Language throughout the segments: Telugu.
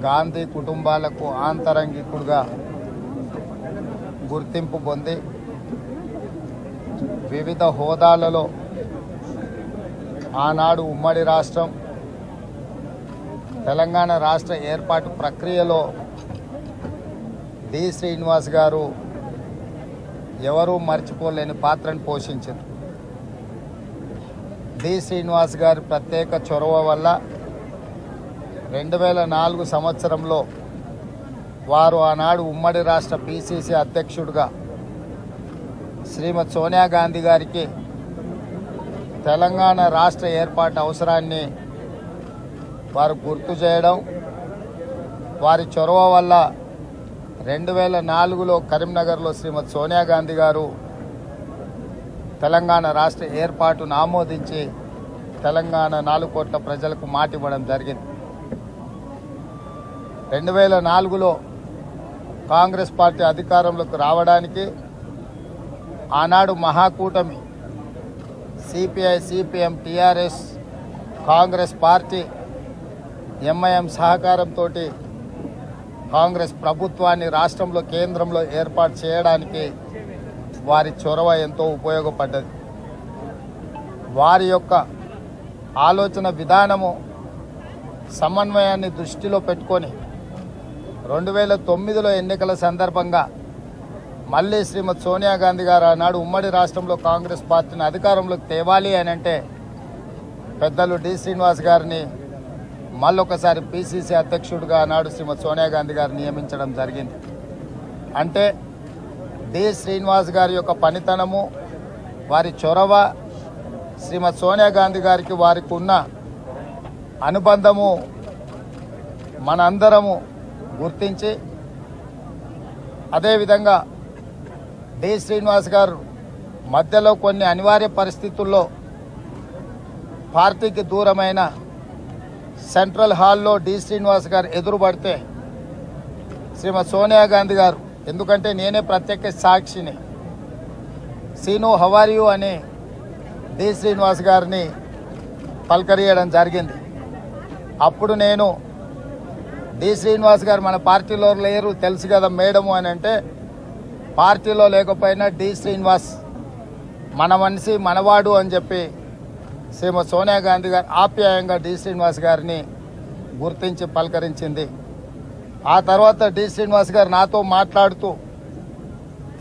గాంధీ కుటుంబాలకు ఆంతరంగికుడుగా గుర్తింపు పొంది వివిధ హోదాలలో ఆనాడు ఉమ్మడి రాష్ట్రం తెలంగాణ రాష్ట్ర ఏర్పాటు ప్రక్రియలో డి శ్రీనివాస్ గారు ఎవరూ మర్చిపోలేని పాత్రను పోషించారు. డి శ్రీనివాస్ గారి ప్రత్యేక చొరవ వల్ల 2004 సంవత్సరంలో వారు ఆనాడు ఉమ్మడి రాష్ట్ర పిసిసి అధ్యక్షుడిగా శ్రీమతి సోనియా గాంధీ గారికి తెలంగాణ రాష్ట్ర ఏర్పాటు అవసరాన్ని వారు గుర్తు చేయడం, వారి చొరవ వల్ల 2004లో కరీంనగర్లో శ్రీమతి సోనియా గాంధీ గారు తెలంగాణ రాష్ట్ర ఏర్పాటును ఆమోదించి తెలంగాణ 4 కోట్ల ప్రజలకు మాట ఇవ్వడం జరిగింది. 2004లో కాంగ్రెస్ పార్టీ అధికారంలోకి రావడానికి ఆనాడు మహాకూటమి CPI, CPM, TRS, Congress party, MIM సహకారంతో కాంగ్రెస్ ప్రభుత్వాన్ని రాష్ట్రంలో కేంద్రంలో ఏర్పాటు చేయడానికి వారి చొరవ ఎంతో ఉపయోగపడ్డది. వారి యొక్క ఆలోచన విధానము సమన్వయాన్ని దృష్టిలో పెట్టుకొని 2009లో ఎన్నికల సందర్భంగా మళ్ళీ శ్రీమతి సోనియా గాంధీ గారు ఆనాడు ఉమ్మడి రాష్ట్రంలో కాంగ్రెస్ పార్టీని అధికారంలోకి తేవాలి అని అంటే పెద్దలు డి శ్రీనివాస్ గారిని మళ్ళొకసారి పిసిసి అధ్యక్షుడిగా ఆనాడు శ్రీమతి సోనియా గాంధీ గారు నియమించడం జరిగింది. అంటే డి శ్రీనివాస్ గారి యొక్క పనితనము, వారి చొరవ, శ్రీమతి సోనియా గాంధీ గారికి వారికి ఉన్న అనుబంధము మనందరము గుర్తించి, అదేవిధంగా డి శ్రీనివాస్ గారు మధ్యలో కొన్ని అనివార్య పరిస్థితుల్లో పార్టీకి దూరమైన సెంట్రల్ హాల్లో డి శ్రీనివాస్ గారు ఎదురుపడితే శ్రీమతి సోనియా గాంధీ గారు, ఎందుకంటే నేనే ప్రత్యక్ష సాక్షిని, సీను హవారియు అని డి శ్రీనివాస్ గారిని పలకరియడం జరిగింది. అప్పుడు నేను డి శ్రీనివాస్ గారు మన పార్టీలో లేరు తెలుసు కదా మేడము అని అంటే, పార్టీలో లేకపోయినా డి శ్రీనివాస్ మన మనిషి మనవాడు అని చెప్పి శ్రీమతి సోనియా గాంధీ గారు ఆప్యాయంగా డి శ్రీనివాస్ గారిని గుర్తించి పలకరించింది. ఆ తర్వాత డి శ్రీనివాస్ గారు నాతో మాట్లాడుతూ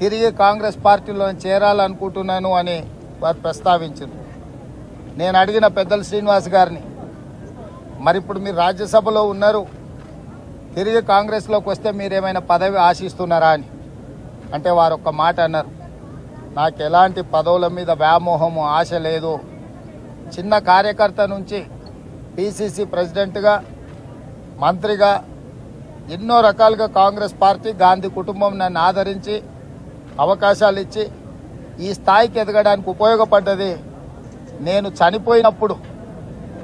తిరిగి కాంగ్రెస్ పార్టీలో చేరాలనుకుంటున్నాను అని వారు ప్రస్తావించారు. నేను అడిగిన పెద్దలు శ్రీనివాస్ గారిని, మరి ఇప్పుడు మీరు రాజ్యసభలో ఉన్నారు, తిరిగి కాంగ్రెస్లోకి వస్తే మీరేమైనా పదవి ఆశిస్తున్నారా అని అంటే వారు ఒక్క మాట అన్నారు, నాకు ఎలాంటి పదవుల మీద వ్యామోహము ఆశ లేదు. చిన్న కార్యకర్త నుంచి పిసిసి ప్రెసిడెంట్గా, మంత్రిగా ఎన్నో రకాలుగా కాంగ్రెస్ పార్టీ, గాంధీ కుటుంబం నన్ను ఆదరించి అవకాశాలు ఇచ్చి ఈ స్థాయికి ఎదగడానికి ఉపయోగపడ్డది. నేను చనిపోయినప్పుడు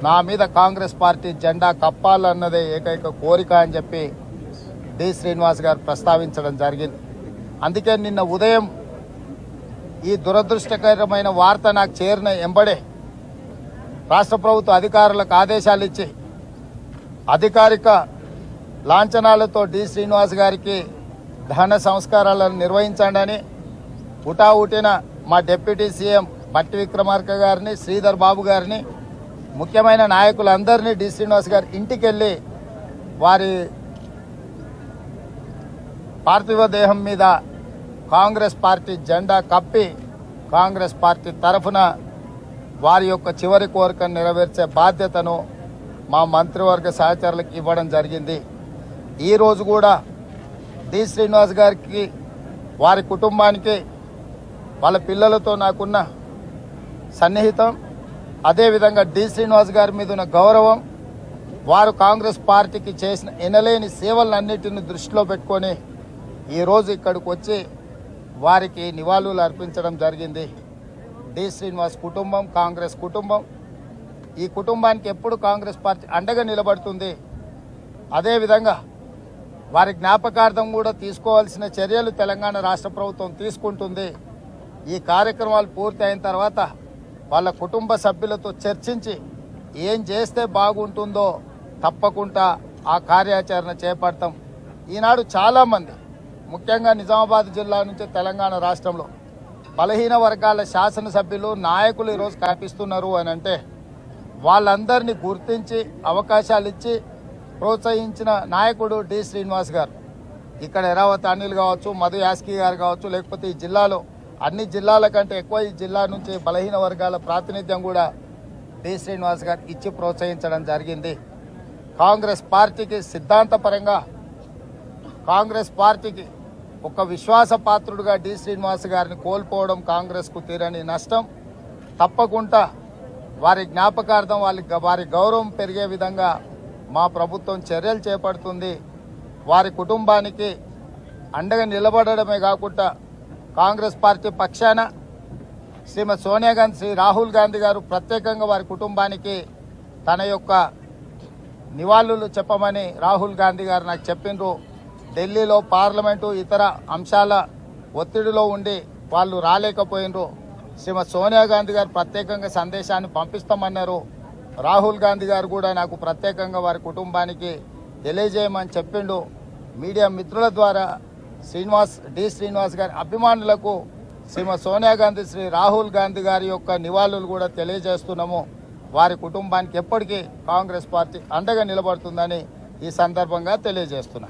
నా మీద కాంగ్రెస్ పార్టీ జెండా కప్పాలన్నదే ఏకైక కోరిక అని చెప్పి డి శ్రీనివాస్ గారు ప్రస్తావించడం జరిగింది. అందుకే నిన్న ఉదయం ఈ దురదృష్టకరమైన వార్త నాకు చేరిన ఎంబడే రాష్ట్ర ప్రభుత్వ అధికారులకు ఆదేశాలు ఇచ్చి అధికారిక లాంఛనాలతో డి శ్రీనివాస్ గారికి దహన సంస్కారాలను నిర్వహించండి, హుటాహుటిన మా డిప్యూటీ సీఎం బట్టి విక్రమార్క గారిని, శ్రీధర్ బాబు గారిని, ముఖ్యమైన నాయకులందరినీ డి శ్రీనివాస్ గారి ఇంటికి వెళ్ళి వారి పార్థివ దేహం మీద కాంగ్రెస్ పార్టీ జెండా కప్పి కాంగ్రెస్ పార్టీ తరఫున వారి యొక్క చివరి కోరికను నెరవేర్చే బాధ్యతను మా మంత్రివర్గ సహచరులకు ఇవ్వడం జరిగింది. ఈరోజు కూడా డి శ్రీనివాస్ గారికి, వారి కుటుంబానికి, వాళ్ళ పిల్లలతో నాకున్న సన్నిహితం, అదేవిధంగా డి శ్రీనివాస్ గారి మీద ఉన్న గౌరవం, వారు కాంగ్రెస్ పార్టీకి చేసిన ఎనలేని సేవలన్నిటిని దృష్టిలో పెట్టుకొని ఈరోజు ఇక్కడికి వచ్చి వారికి నివాళులు అర్పించడం జరిగింది. డి శ్రీనివాస్ కుటుంబం, కాంగ్రెస్ కుటుంబం, ఈ కుటుంబానికి ఎప్పుడు కాంగ్రెస్ పార్టీ అండగా నిలబడుతుంది. అదేవిధంగా వారి జ్ఞాపకార్థం కూడా తీసుకోవాల్సిన చర్యలు తెలంగాణ రాష్ట్ర ప్రభుత్వం తీసుకుంటుంది. ఈ కార్యక్రమాలు పూర్తి అయిన తర్వాత వాళ్ళ కుటుంబ సభ్యులతో చర్చించి ఏం చేస్తే బాగుంటుందో తప్పకుండా ఆ కార్యాచరణ చేపడతాం. ఈనాడు చాలామంది ముఖ్యంగా నిజామాబాద్ జిల్లా నుంచి తెలంగాణ రాష్ట్రంలో బలహీన వర్గాల శాసనసభ్యులు నాయకులు ఈరోజు కనిపిస్తున్నారు అని అంటే వాళ్ళందరినీ గుర్తించి అవకాశాలు ఇచ్చి ప్రోత్సహించిన నాయకుడు డి శ్రీనివాస్ గారు. ఇక్కడ ఎరావత్ అనిల్ కావచ్చు, మధు యాస్కి గారు కావచ్చు, లేకపోతే ఈ జిల్లాలో అన్ని జిల్లాల కంటే ఎక్కువ ఈ జిల్లా నుంచి బలహీన వర్గాల ప్రాతినిధ్యం కూడా డి శ్రీనివాస్ గారు ఇచ్చి ప్రోత్సహించడం జరిగింది. కాంగ్రెస్ పార్టీకి సిద్ధాంతపరంగా కాంగ్రెస్ పార్టీకి ఒక విశ్వాసపాత్రుడుగా డి శ్రీనివాస్ గారిని కోల్పోవడం కాంగ్రెస్కు తీరని నష్టం. తప్పకుండా వారి జ్ఞాపకార్థం వారి గౌరవం పెరిగే విధంగా మా ప్రభుత్వం చర్యలు చేపడుతుంది. వారి కుటుంబానికి అండగా నిలబడమే కాకుండా కాంగ్రెస్ పార్టీ పక్షాన శ్రీమతి సోనియా గాంధీ, శ్రీ రాహుల్ గాంధీ గారు ప్రత్యేకంగా వారి కుటుంబానికి తన యొక్క నివాళులు చెప్పమని రాహుల్ గాంధీ గారు నాకు చెప్పిండ్రు. ఢిల్లీలో పార్లమెంటు ఇతర అంశాల ఒత్తిడిలో ఉండి వాళ్ళు రాలేకపోయినరు. శ్రీమతి సోనియా గాంధీ గారు ప్రత్యేకంగా సందేశాన్ని పంపిస్తామన్నారు. రాహుల్ గాంధీ గారు కూడా నాకు ప్రత్యేకంగా వారి కుటుంబానికి తెలియజేయమని చెప్పిండు. మీడియా మిత్రుల ద్వారా డి శ్రీనివాస్ గారి అభిమానులకు శ్రీమతి సోనియా గాంధీ, శ్రీ రాహుల్ గాంధీ గారి యొక్క నివాళులు కూడా తెలియజేస్తున్నాము. వారి కుటుంబానికి ఎప్పటికీ కాంగ్రెస్ పార్టీ అండగా నిలబడుతుందని ఈ సందర్భంగా తెలియజేస్తున్నా.